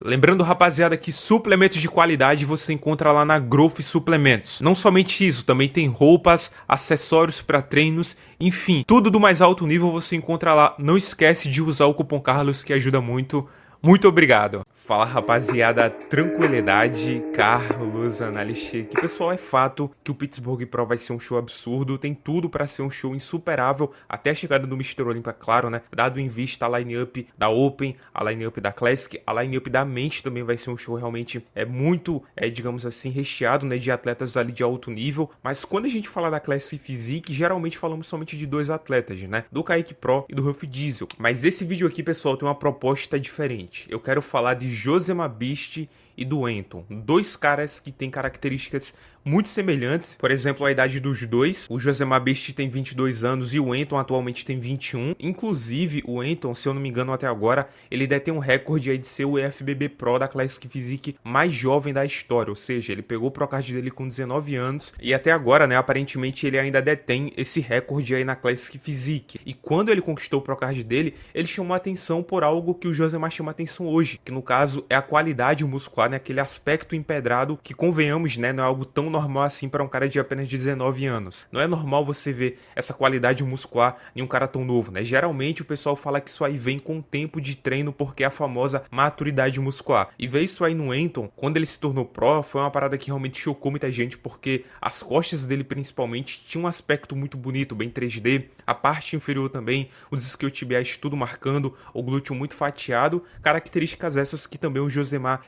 Lembrando, rapaziada, que suplementos de qualidade você encontra lá na Growth Suplementos. Não somente isso, também tem roupas, acessórios para treinos, enfim, tudo do mais alto nível você encontra lá. Não esquece de usar o cupom Carlos que ajuda muito. Muito obrigado. Fala, rapaziada, tranquilidade, Carlos, analista. Que pessoal, é fato que o Pittsburgh Pro vai ser um show absurdo, tem tudo para ser um show insuperável até a chegada do Mr. Olympia, claro, né? Dado em vista a line-up da Open, a line-up da Classic, a line-up da Mente também vai ser um show realmente muito, digamos assim, recheado, né, de atletas ali de alto nível. Mas quando a gente fala da Classic Physique, geralmente falamos somente de dois atletas, né? Do Kaique Pro e do Ruff Diesel. Mas esse vídeo aqui, pessoal, tem uma proposta diferente. Eu quero falar de Josemar Beast e do Anton, dois caras que têm características muito semelhantes. Por exemplo, a idade dos dois, o Josemar Beast tem 22 anos e o Anton atualmente tem 21. Inclusive, o Anton, se eu não me engano até agora, ele detém um recorde aí de ser o EFBB Pro da Classic Physique mais jovem da história, ou seja, ele pegou o Procard dele com 19 anos e até agora, né, aparentemente ele ainda detém esse recorde aí na Classic Physique. E quando ele conquistou o Procard dele, ele chamou a atenção por algo que o Josemar chama atenção hoje, que no caso é a qualidade muscular, né, aquele aspecto empedrado que, convenhamos, né, não é algo tão normal assim para um cara de apenas 19 anos. Não é normal você ver essa qualidade muscular em um cara tão novo, né? Geralmente o pessoal fala que isso aí vem com o tempo de treino, porque é a famosa maturidade muscular. E ver isso aí no Anton, quando ele se tornou pro, foi uma parada que realmente chocou muita gente, porque as costas dele principalmente tinham um aspecto muito bonito, bem 3D, a parte inferior também, os isquiotibiais tudo marcando, o glúteo muito fatiado, características essas que também o Josemar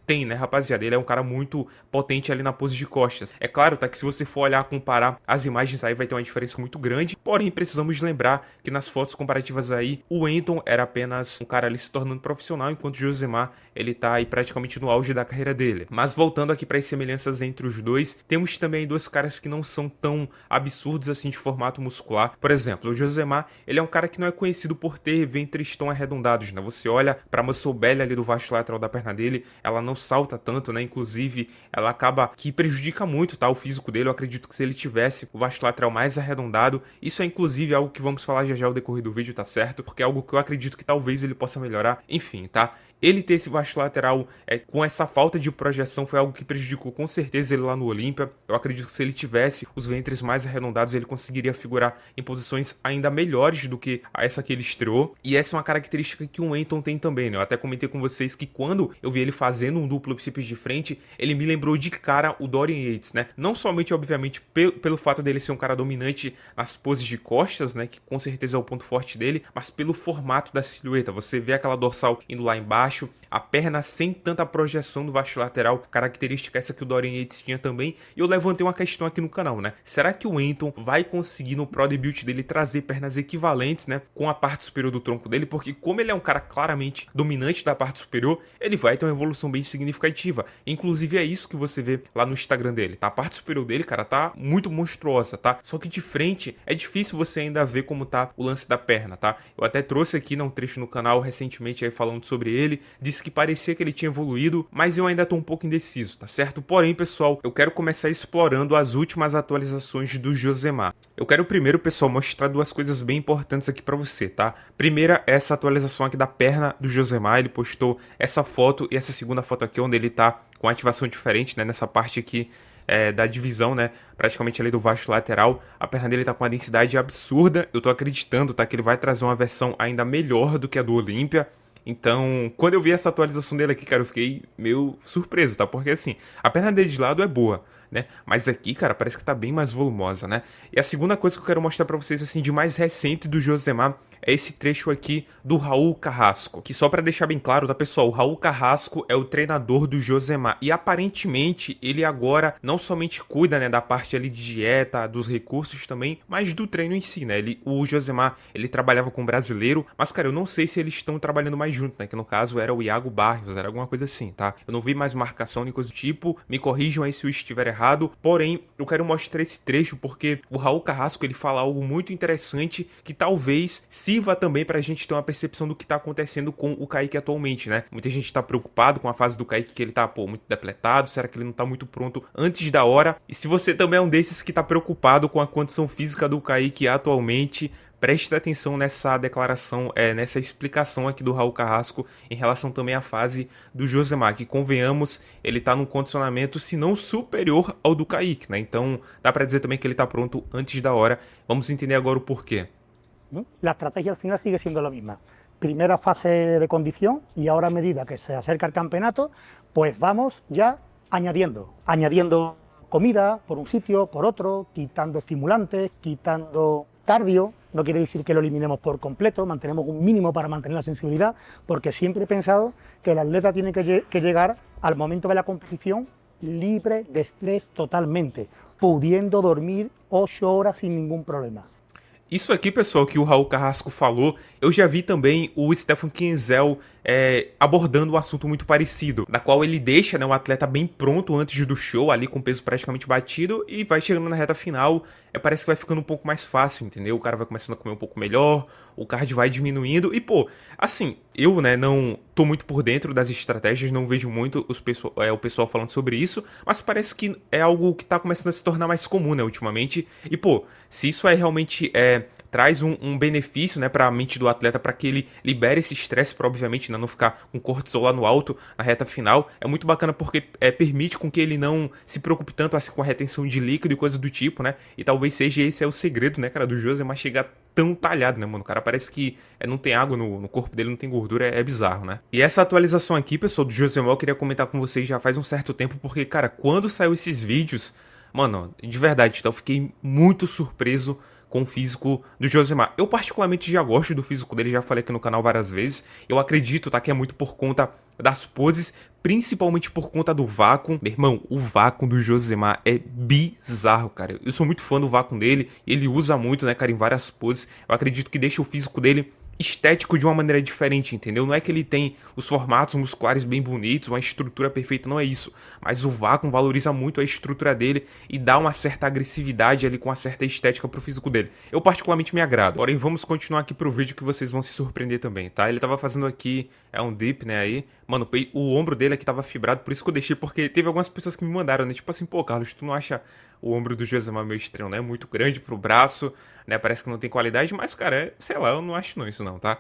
tem, né, rapaziada? Ele é um cara muito potente ali na pose de costas. É claro, tá, que se você for olhar, comparar as imagens aí, vai ter uma diferença muito grande, porém precisamos lembrar que nas fotos comparativas aí, o Anton era apenas um cara ali se tornando profissional, enquanto o Josemar, ele tá aí praticamente no auge da carreira dele. Mas voltando aqui para as semelhanças entre os dois, temos também dois caras que não são tão absurdos assim de formato muscular. Por exemplo, o Josemar, ele é um cara que não é conhecido por ter ventres tão arredondados, né? Você olha para a muscle belly ali do vasto lateral da perna dele, ela não salta tanto, né? Inclusive, ela acaba que prejudica muito, tá, o físico dele. Eu acredito que se ele tivesse o vasto lateral mais arredondado, isso é inclusive algo que vamos falar já já ao decorrer do vídeo, tá certo? Porque é algo que eu acredito que talvez ele possa melhorar. Enfim, tá? Ele ter esse vasto lateral com essa falta de projeção foi algo que prejudicou com certeza ele lá no Olympia. Eu acredito que se ele tivesse os ventres mais arredondados, ele conseguiria figurar em posições ainda melhores do que essa que ele estreou. E essa é uma característica que o Anton tem também, né? Eu até comentei com vocês que quando eu vi ele fazendo um duplo bíceps de frente, ele me lembrou de cara o Dorian Yates, né? Não somente, obviamente, pelo fato dele ser um cara dominante nas poses de costas, né? Que com certeza é o ponto forte dele, mas pelo formato da silhueta. Você vê aquela dorsal indo lá embaixo, a perna sem tanta projeção do vasto lateral, característica essa que o Dorian Yates tinha também. E eu levantei uma questão aqui no canal, né? Será que o Anton vai conseguir no Pro Debut dele trazer pernas equivalentes, né, com a parte superior do tronco dele? Porque como ele é um cara claramente dominante da parte superior, ele vai ter uma evolução bem significativa. Inclusive é isso que você vê lá no Instagram dele, tá? A parte superior dele, cara, tá muito monstruosa, tá? Só que de frente é difícil você ainda ver como tá o lance da perna, tá? Eu até trouxe aqui, né, um trecho no canal recentemente aí falando sobre ele, disse que parecia que ele tinha evoluído, mas eu ainda tô um pouco indeciso, tá certo? Porém, pessoal, eu quero começar explorando as últimas atualizações do Josemar. Eu quero primeiro, pessoal, mostrar duas coisas bem importantes aqui pra você, tá? Primeira, essa atualização aqui da perna do Josemar. Ele postou essa foto e essa segunda foto aqui, onde ele tá com ativação diferente, né? Nessa parte aqui da divisão, né? Praticamente ali do vasto lateral. A perna dele tá com uma densidade absurda. Eu tô acreditando, tá? Que ele vai trazer uma versão ainda melhor do que a do Olympia. Então, quando eu vi essa atualização dele aqui, cara, eu fiquei meio surpreso, tá? Porque assim, a perna dele de lado é boa, né? Mas aqui, cara, parece que tá bem mais volumosa, né? E a segunda coisa que eu quero mostrar pra vocês, assim, de mais recente do Josemar é esse trecho aqui do Raul Carrasco. Que só pra deixar bem claro, tá, pessoal? O Raul Carrasco é o treinador do Josemar. E aparentemente, ele agora não somente cuida, né, da parte ali de dieta, dos recursos também, mas do treino em si, né? O Josemar, ele trabalhava com um brasileiro, mas, cara, eu não sei se eles estão trabalhando mais junto, né? Que no caso era o Iago Barrios, era alguma coisa assim, tá? Eu não vi mais marcação nem coisa do tipo. Me corrijam aí se eu estiver errado. Porém, eu quero mostrar esse trecho porque o Raul Carrasco, ele fala algo muito interessante que talvez sirva também pra gente ter uma percepção do que tá acontecendo com o Kaique atualmente, né? Muita gente tá preocupado com a fase do Kaique, que ele tá, pô, muito depletado. Será que ele não tá muito pronto antes da hora? E se você também é um desses que tá preocupado com a condição física do Kaique atualmente, preste atenção nessa declaração, nessa explicação aqui do Raul Carrasco em relação também à fase do Josemar, que convenhamos, ele tá num condicionamento se não superior ao do Kaique, né? Então dá para dizer também que ele tá pronto antes da hora. Vamos entender agora o porquê. La estrategia al final sigue siendo la misma. Primera fase de condición y ahora a medida que se acerca el campeonato, pues vamos ya añadiendo comida por un sitio, por otro, quitando estimulantes, quitando cardio. No quiere decir que lo eliminemos por completo, mantenemos un mínimo para mantener la sensibilidad, porque siempre he pensado que el atleta tiene que llegar al momento de la competición libre de estrés totalmente, pudiendo dormir 8 horas sin ningún problema. Isso aqui, pessoal, que o Raul Carrasco falou, eu já vi também o Stefan Kinsel abordando um assunto muito parecido, na qual ele deixa, né, o atleta bem pronto antes do show, ali com o peso praticamente batido, e vai chegando na reta final, parece que vai ficando um pouco mais fácil, entendeu? O cara vai começando a comer um pouco melhor, o cardio vai diminuindo, e pô, assim, eu, né, não tô muito por dentro das estratégias, não vejo muito o pessoal falando sobre isso, mas parece que é algo que tá começando a se tornar mais comum, né, ultimamente, e pô, se isso realmente traz um benefício, né, para a mente do atleta, para que ele libere esse estresse, para obviamente, né, não ficar com cortisol lá no alto na reta final, é muito bacana porque permite com que ele não se preocupe tanto assim com a retenção de líquido e coisa do tipo, né, e talvez seja esse o segredo, né, cara, do Josemar chegar tão talhado, né, mano, o cara parece que não tem água no corpo dele, não tem gordura, é bizarro, né. E essa atualização aqui, pessoal, do Josemar, eu queria comentar com vocês já faz um certo tempo, porque, cara, quando saiu esses vídeos, mano, de verdade, então eu fiquei muito surpreso com o físico do Josemar. Eu particularmente já gosto do físico dele, já falei aqui no canal várias vezes. Eu acredito, tá, que é muito por conta das poses, principalmente por conta do vácuo. Meu irmão, o vácuo do Josemar é bizarro, cara. Eu sou muito fã do vácuo dele, ele usa muito, né, cara, em várias poses. Eu acredito que deixa o físico dele estético de uma maneira diferente, entendeu? Não é que ele tem os formatos musculares bem bonitos, uma estrutura perfeita, não é isso. Mas o vácuo valoriza muito a estrutura dele e dá uma certa agressividade ali com uma certa estética pro físico dele. Eu particularmente me agrado. Porém, vamos continuar aqui pro vídeo que vocês vão se surpreender também, tá? Ele tava fazendo aqui, um dip, né, aí. Mano, o ombro dele aqui tava fibrado, por isso que eu deixei, porque teve algumas pessoas que me mandaram, né? Tipo assim, pô, Carlos, tu não acha o ombro do Josemar meio estranho, né? Muito grande pro braço, né? Parece que não tem qualidade, mas, cara, sei lá, eu não acho não isso não, tá?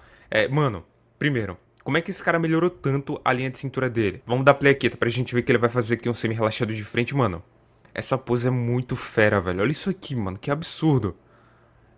Mano, primeiro, como é que esse cara melhorou tanto a linha de cintura dele? Vamos dar play aqui, tá? Pra gente ver que ele vai fazer aqui um semi-relaxado de frente, mano. Essa pose é muito fera, velho. Olha isso aqui, mano, que absurdo.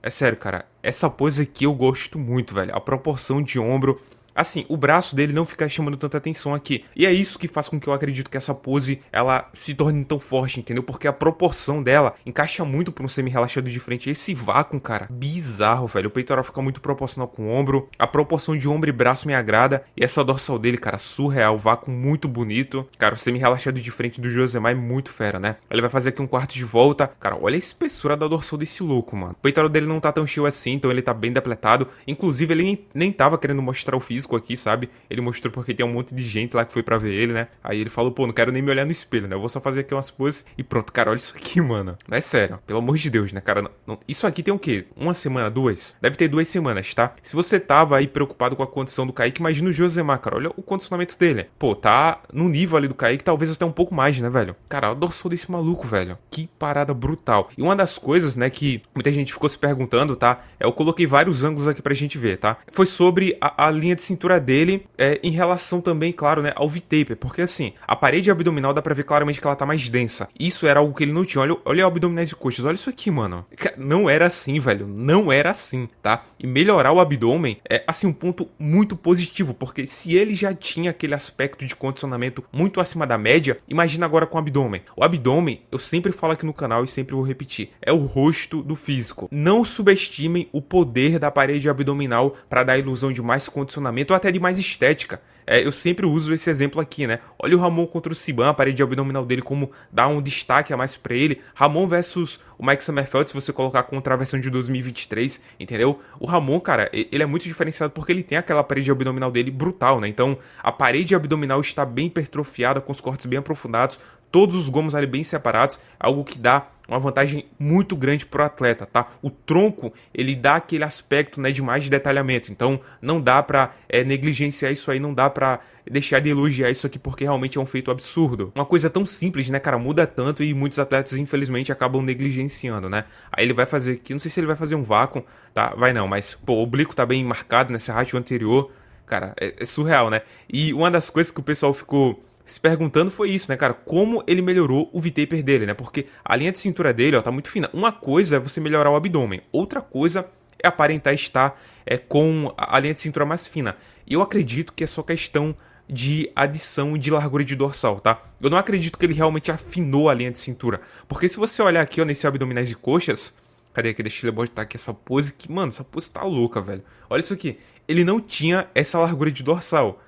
É sério, cara, essa pose aqui eu gosto muito, velho. A proporção de ombro... Assim, o braço dele não fica chamando tanta atenção aqui. E é isso que faz com que eu acredito que essa pose, ela se torne tão forte, entendeu? Porque a proporção dela encaixa muito pra um semi-relaxado de frente. Esse vácuo, cara, bizarro, velho. O peitoral fica muito proporcional com o ombro. A proporção de ombro e braço me agrada. E essa dorsal dele, cara, surreal. Vácuo muito bonito. Cara, o semi-relaxado de frente do Josemar é muito fera, né? Ele vai fazer aqui um quarto de volta. Cara, olha a espessura da dorsal desse louco, mano. O peitoral dele não tá tão cheio assim, então ele tá bem depletado. Inclusive, ele nem tava querendo mostrar o físico aqui, sabe? Ele mostrou porque tem um monte de gente lá que foi pra ver ele, né? Aí ele falou, pô, não quero nem me olhar no espelho, né? Eu vou só fazer aqui umas poses e pronto. Cara, olha isso aqui, mano. Não é sério, pelo amor de Deus, né, cara? Isso aqui tem o quê? Uma semana, duas? Deve ter 2 semanas, tá? Se você tava aí preocupado com a condição do Kaique, imagina o Josemar, cara. Olha o condicionamento dele. Pô, tá no nível ali do Kaique, talvez até um pouco mais, né, velho? Cara, olha o dorsal desse maluco, velho. Que parada brutal. E uma das coisas, né, que muita gente ficou se perguntando, tá? Eu coloquei vários ângulos aqui pra gente ver, tá? Foi sobre a linha de cintura dele em relação também, claro, né, ao V-taper, porque assim, a parede abdominal dá pra ver claramente que ela tá mais densa. Isso era algo que ele não tinha. Olha abdominais e coxas, olha isso aqui, mano. Não era assim, velho, não era assim, tá? E melhorar o abdômen é, assim, um ponto muito positivo, porque se ele já tinha aquele aspecto de condicionamento muito acima da média, imagina agora com o abdômen. O abdômen, eu sempre falo aqui no canal e sempre vou repetir, é o rosto do físico. Não subestimem o poder da parede abdominal para dar a ilusão de mais condicionamento ou até de mais estética. Eu sempre uso esse exemplo aqui, né? Olha o Ramon contra o Siban, a parede abdominal dele, como dá um destaque a mais pra ele. Ramon versus o Mike Sommerfeld, se você colocar contra a versão de 2023, entendeu? O Ramon, cara, ele é muito diferenciado porque ele tem aquela parede abdominal dele brutal, né? Então, a parede abdominal está bem hipertrofiada, com os cortes bem aprofundados, todos os gomos ali bem separados, algo que dá uma vantagem muito grande pro atleta, tá? O tronco, ele dá aquele aspecto, né, de mais detalhamento, então não dá pra negligenciar isso aí, não dá pra pra deixar de elogiar isso aqui porque realmente é um feito absurdo. Uma coisa tão simples, né, cara, muda tanto e muitos atletas infelizmente acabam negligenciando, né. Aí ele vai fazer aqui, não sei se ele vai fazer um vácuo, tá, vai não, mas pô, o oblíquo tá bem marcado nessa rádio anterior, cara, é surreal, né. E uma das coisas que o pessoal ficou se perguntando foi isso, né, cara, como ele melhorou o V-taper dele, né, porque a linha de cintura dele, ó, tá muito fina. Uma coisa é você melhorar o abdômen, outra coisa é aparentar estar com a linha de cintura mais fina. E eu acredito que é só questão de adição de largura de dorsal, tá? Eu não acredito que ele realmente afinou a linha de cintura, porque se você olhar aqui, ó, nesse abdominais e coxas, cadê aqui? Deixa eu botar aqui essa pose que, mano, essa pose tá louca, velho. Olha isso aqui, ele não tinha essa largura de dorsal.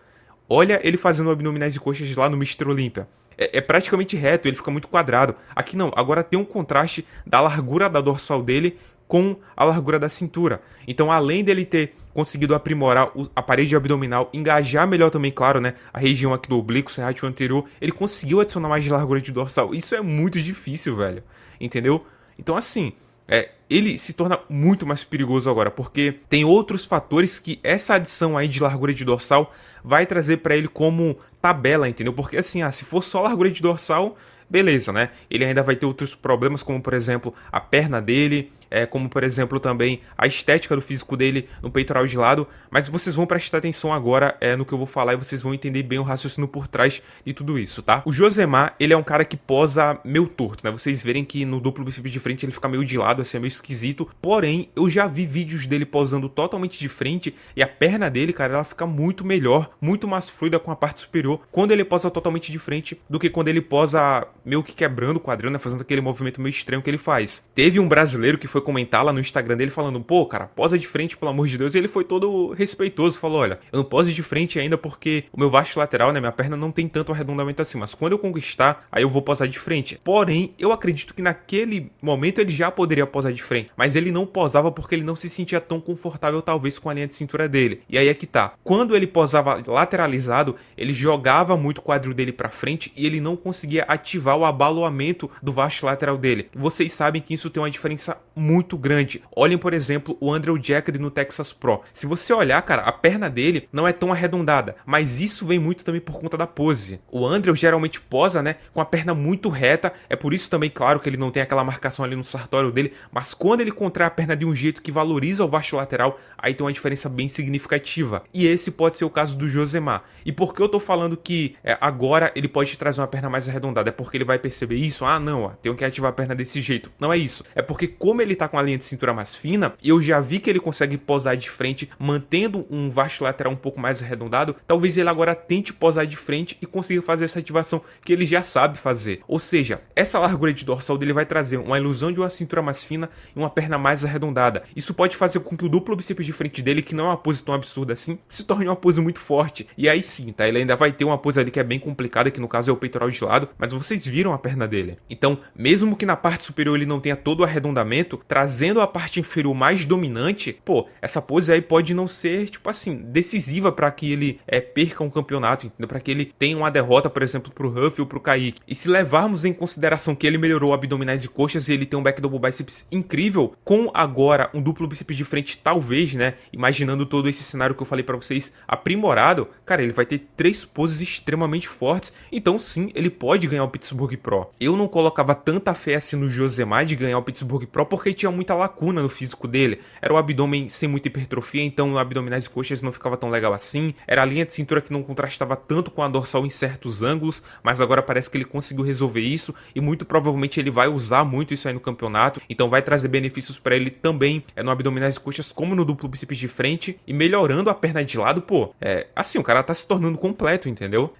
Olha ele fazendo abdominais e coxas lá no Mr. Olympia. É praticamente reto, ele fica muito quadrado. Aqui não, agora tem um contraste da largura da dorsal dele com a largura da cintura. Então, além dele ter conseguido aprimorar a parede abdominal, engajar melhor também, claro, né, a região aqui do oblíquo, serrátil anterior, ele conseguiu adicionar mais largura de dorsal. Isso é muito difícil, velho. Entendeu? Então, assim, ele se torna muito mais perigoso agora, porque tem outros fatores que essa adição aí de largura de dorsal vai trazer pra ele como tabela, entendeu? Porque assim, se for só largura de dorsal, beleza, né? Ele ainda vai ter outros problemas, como por exemplo, a perna dele, como por exemplo também a estética do físico dele no peitoral de lado, mas vocês vão prestar atenção agora no que eu vou falar e vocês vão entender bem o raciocínio por trás de tudo isso, tá? O Josemar, ele é um cara que posa meio torto, né? Vocês verem que no duplo bíceps de frente ele fica meio de lado, assim, é meio esquisito, porém, eu já vi vídeos dele posando totalmente de frente e a perna dele, cara, ela fica muito melhor, muito mais fluida com a parte superior quando ele posa totalmente de frente do que quando ele posa meio que quebrando o quadril, né? Fazendo aquele movimento meio estranho que ele faz. Teve um brasileiro que foi comentar lá no Instagram dele falando, pô, cara, posa de frente, pelo amor de Deus, e ele foi todo respeitoso, falou, olha, eu não poso de frente ainda porque o meu vasto lateral, né, minha perna não tem tanto arredondamento assim, mas quando eu conquistar, aí eu vou posar de frente. Porém, eu acredito que naquele momento ele já poderia posar de frente, mas ele não posava porque ele não se sentia tão confortável, talvez, com a linha de cintura dele. E aí é que tá, quando ele posava lateralizado, ele jogava muito o quadril dele pra frente e ele não conseguia ativar o abaloamento do vasto lateral dele. Vocês sabem que isso tem uma diferença muito grande. Olhem, por exemplo, o Andrew Jackery no Texas Pro. Se você olhar, cara, a perna dele não é tão arredondada, mas isso vem muito também por conta da pose. O Andrew geralmente posa, né, com a perna muito reta, é por isso também, claro, que ele não tem aquela marcação ali no sartório dele, mas quando ele contrai a perna de um jeito que valoriza o vasto lateral, aí tem uma diferença bem significativa. E esse pode ser o caso do Josemar. E por que eu tô falando que agora ele pode trazer uma perna mais arredondada? É porque ele vai perceber isso? Ah, não, tenho que ativar a perna desse jeito. Não é isso. É porque como ele tá com a linha de cintura mais fina, eu já vi que ele consegue posar de frente, mantendo um vasto lateral um pouco mais arredondado, talvez ele agora tente posar de frente e consiga fazer essa ativação que ele já sabe fazer. Ou seja, essa largura de dorsal dele vai trazer uma ilusão de uma cintura mais fina e uma perna mais arredondada. Isso pode fazer com que o duplo bíceps de frente dele, que não é uma pose tão absurda assim, se torne uma pose muito forte. E aí sim, tá? Ele ainda vai ter uma pose ali que é bem complicada, que no caso é o peitoral de lado, mas vocês viram a perna dele. Então, mesmo que na parte superior ele não tenha todo o arredondamento, trazendo a parte inferior mais dominante, pô, essa pose aí pode não ser, tipo assim, decisiva para que ele perca um campeonato, entendeu? Para que ele tenha uma derrota, por exemplo, pro Huff ou pro Kaique. E se levarmos em consideração que ele melhorou abdominais e coxas e ele tem um back double biceps incrível, com agora um duplo bíceps de frente, talvez, né, imaginando todo esse cenário que eu falei para vocês, aprimorado, cara, ele vai ter 3 poses extremamente fortes, então sim, ele pode ganhar o Pittsburgh Pro. Eu não colocava tanta fé assim no Josemar de ganhar o Pittsburgh Pro porque tinha muita lacuna no físico dele, era o abdômen sem muita hipertrofia, então abdominais e coxas não ficava tão legal assim, era a linha de cintura que não contrastava tanto com a dorsal em certos ângulos, mas agora parece que ele conseguiu resolver isso e muito provavelmente ele vai usar muito isso aí no campeonato, então vai trazer benefícios para ele também no abdominais e coxas como no duplo bíceps de frente e melhorando a perna de lado, pô, assim, o cara tá se tornando completo, entendeu?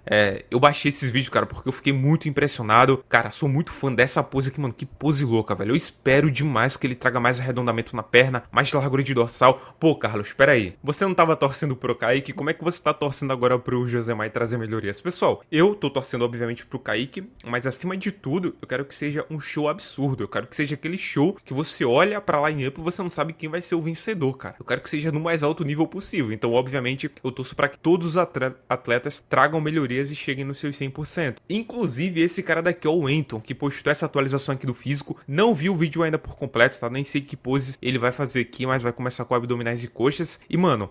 Eu baixei esses vídeos, cara, porque eu fiquei muito impressionado, cara, sou muito fã dessa pose aqui, mano, que pose louca, velho, eu espero demais que ele traga mais arredondamento na perna, mais largura de dorsal. Pô, Carlos, espera aí, você não tava torcendo pro Kaique, como é que você tá torcendo agora pro Josemar e trazer melhorias? Pessoal, eu tô torcendo obviamente pro Kaique, mas acima de tudo, eu quero que seja um show absurdo, eu quero que seja aquele show que você olha pra line-up e você não sabe quem vai ser o vencedor, cara. Eu quero que seja no mais alto nível possível, então obviamente eu torço pra que todos os atletas tragam melhorias e cheguem nos seus 100%. Inclusive esse cara daqui, ó, o Enton, que postou essa atualização aqui do físico, não viu o vídeo ainda por completo, projeto, tá? Nem sei que poses ele vai fazer aqui, mas vai começar com abdominais e coxas. E, mano,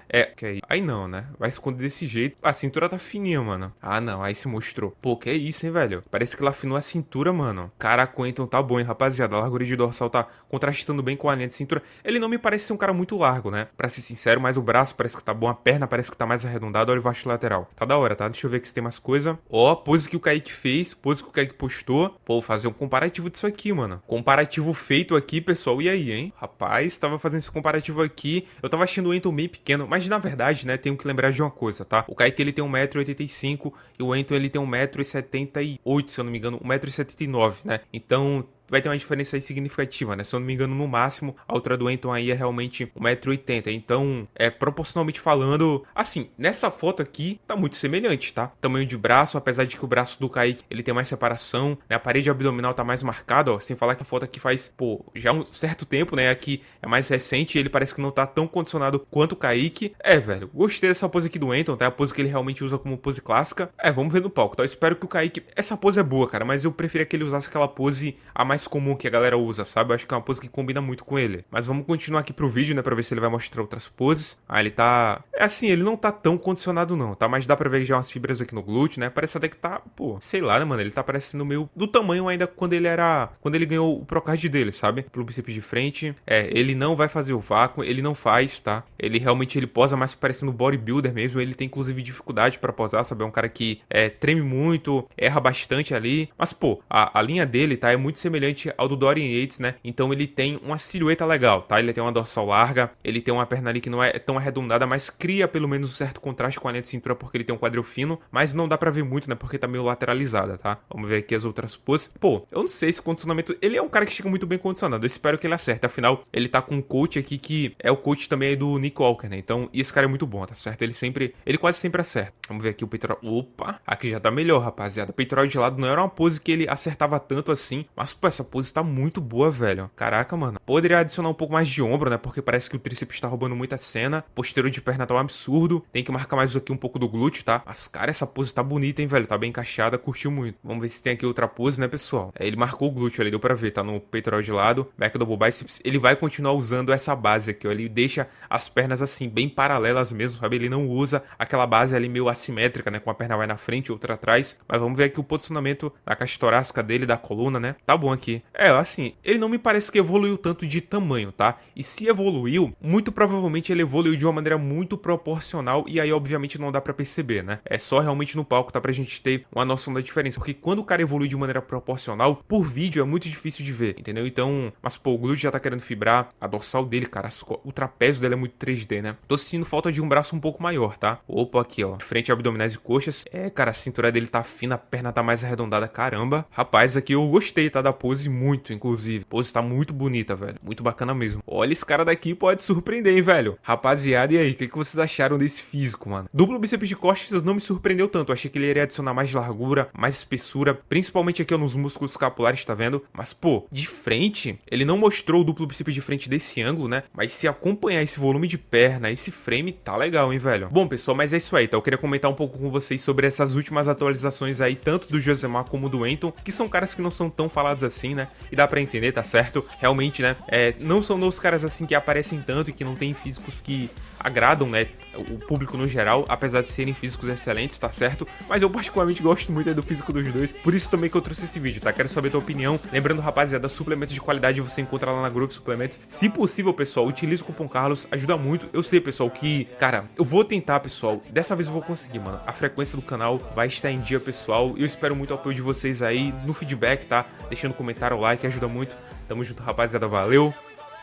aí não, né? Vai esconder desse jeito. A cintura tá fininha, mano. Ah, não, aí se mostrou. Pô, que é isso, hein, velho? Parece que ele afinou a cintura, mano. Caraca, o Anthony tá bom, hein, rapaziada. A largura de dorsal tá contrastando bem com a linha de cintura. Ele não me parece ser um cara muito largo, né? Pra ser sincero, mas o braço parece que tá bom, a perna parece que tá mais arredondada. Olha o vasto lateral. Tá da hora, tá? Deixa eu ver aqui se tem mais coisa. Ó, pose que o Kaique fez, pose que o Kaique postou. Pô, vou fazer um comparativo disso aqui, mano. Comparativo feito aqui, pessoal. E aí, hein? Rapaz, tava fazendo esse comparativo aqui. Eu tava achando o Anthony bem pequeno, mas na verdade, né, tenho que lembrar de uma coisa, tá? O Kaique, ele tem 1,85 m e o Anthony, ele tem 1,78 m, se eu não me engano, 1,79 m, né? Então, vai ter uma diferença aí significativa, né? Se eu não me engano, no máximo, a altura do Anthony aí é realmente 1,80 m. Então, proporcionalmente falando, assim, nessa foto aqui, tá muito semelhante, tá? Tamanho de braço, apesar de que o braço do Kaique, ele tem mais separação, né? A parede abdominal tá mais marcada, ó. Sem falar que a foto aqui faz, pô, já um certo tempo, né? Aqui é mais recente e ele parece que não tá tão condicionado quanto o Kaique. Velho, gostei dessa pose aqui do Anthony, tá? A pose que ele realmente usa como pose clássica. Vamos ver no palco, tá? Eu espero que o Kaique... Essa pose é boa, cara, mas eu preferia que ele usasse aquela pose a mais comum que a galera usa, sabe? Eu acho que é uma pose que combina muito com ele. Mas vamos continuar aqui pro vídeo, né? Pra ver se ele vai mostrar outras poses. Ele tá... assim, ele não tá tão condicionado não, tá? Mas dá pra ver já umas fibras aqui no glúteo, né? Parece até que tá, pô, sei lá, né, mano? Ele tá parecendo meio do tamanho ainda quando ele ganhou o Procard dele, sabe? Pelo bíceps de frente. Ele não vai fazer o vácuo, ele não faz, tá? Ele realmente, ele posa mais parecendo bodybuilder mesmo. Ele tem, inclusive, dificuldade pra posar, sabe? É um cara que treme muito, erra bastante ali. Mas, pô, a linha dele, tá? É muito semelhante ao do Dorian Yates, né? Então ele tem uma silhueta legal, tá? Ele tem uma dorsal larga, ele tem uma perna ali que não é tão arredondada, mas cria pelo menos um certo contraste com a linha de cintura porque ele tem um quadril fino, mas não dá pra ver muito, né? Porque tá meio lateralizada, tá? Vamos ver aqui as outras poses. Pô, eu não sei esse condicionamento, ele é um cara que chega muito bem condicionado, eu espero que ele acerte, afinal, ele tá com um coach aqui que é o coach também aí do Nick Walker, né? Então, esse cara é muito bom, tá certo? Ele quase sempre acerta. Vamos ver aqui o peitoral. Opa, aqui já tá melhor, rapaziada. O peitoral de lado não era uma pose que ele acertava tanto assim, mas, pô, essa pose tá muito boa, velho. Caraca, mano. Poderia adicionar um pouco mais de ombro, né? Porque parece que o tríceps tá roubando muita cena. Posterior de perna tá um absurdo. Tem que marcar mais aqui um pouco do glúteo, tá? Mas, cara, essa pose tá bonita, hein, velho? Tá bem encaixada, curtiu muito. Vamos ver se tem aqui outra pose, né, pessoal? Ele marcou o glúteo ali, deu pra ver. Tá no peitoral de lado. Back double biceps. Ele vai continuar usando essa base aqui, ó. Ele deixa as pernas, assim, bem paralelas mesmo, sabe? Ele não usa aquela base ali meio assimétrica, né? Com a perna vai na frente, outra atrás. Mas vamos ver aqui o posicionamento da caixa torácica dele, da coluna, né? Tá bom aqui. Assim, ele não me parece que evoluiu tanto de tamanho, tá? E se evoluiu, muito provavelmente ele evoluiu de uma maneira muito proporcional e aí obviamente não dá pra perceber, né? É só realmente no palco, tá? Pra gente ter uma noção da diferença, porque quando o cara evolui de maneira proporcional, por vídeo é muito difícil de ver, entendeu? Então, mas pô, o glúteo já tá querendo fibrar, a dorsal dele, cara, o trapézio dele é muito 3D, né? Tô sentindo falta de um braço um pouco maior, tá? Opa, aqui, ó, frente abdominais e coxas. Cara, a cintura dele tá fina, a perna tá mais arredondada, caramba. Rapaz, aqui eu gostei, tá? Da pose muito, inclusive. A pose tá muito bonita, velho. Muito bacana mesmo. Olha, esse cara daqui pode surpreender, hein, velho. Rapaziada, e aí? O que vocês acharam desse físico, mano? Duplo bíceps de costas não me surpreendeu tanto. Eu achei que ele iria adicionar mais largura, mais espessura. Principalmente aqui, ó, nos músculos escapulares, tá vendo? Mas, pô, de frente, ele não mostrou o duplo bíceps de frente desse ângulo, né? Mas se acompanhar esse volume de perna, esse frame, tá legal, hein, velho? Bom, pessoal, mas é isso aí, tá? Eu queria comentar um pouco com vocês sobre essas últimas atualizações aí, tanto do Josemar como do Anthony, que são caras que não são tão falados assim, né? E dá pra entender, tá certo? Realmente, né? Não são os caras assim que aparecem tanto e que não tem físicos que agradam, né? O público no geral, apesar de serem físicos excelentes, tá certo? Mas eu particularmente gosto muito do físico dos dois, por isso também que eu trouxe esse vídeo, tá? Quero saber a tua opinião. Lembrando, rapaziada, suplementos de qualidade você encontra lá na Growth Suplementos. Se possível, pessoal, utilize o cupom Carlos, ajuda muito. Eu sei, pessoal, que, cara, eu vou tentar, pessoal. Dessa vez eu vou conseguir, mano. A frequência do canal vai estar em dia, pessoal. E eu espero muito o apoio de vocês aí no feedback, tá? Deixando comentário, like, ajuda muito. Tamo junto, rapaziada. Valeu.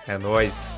É nóis.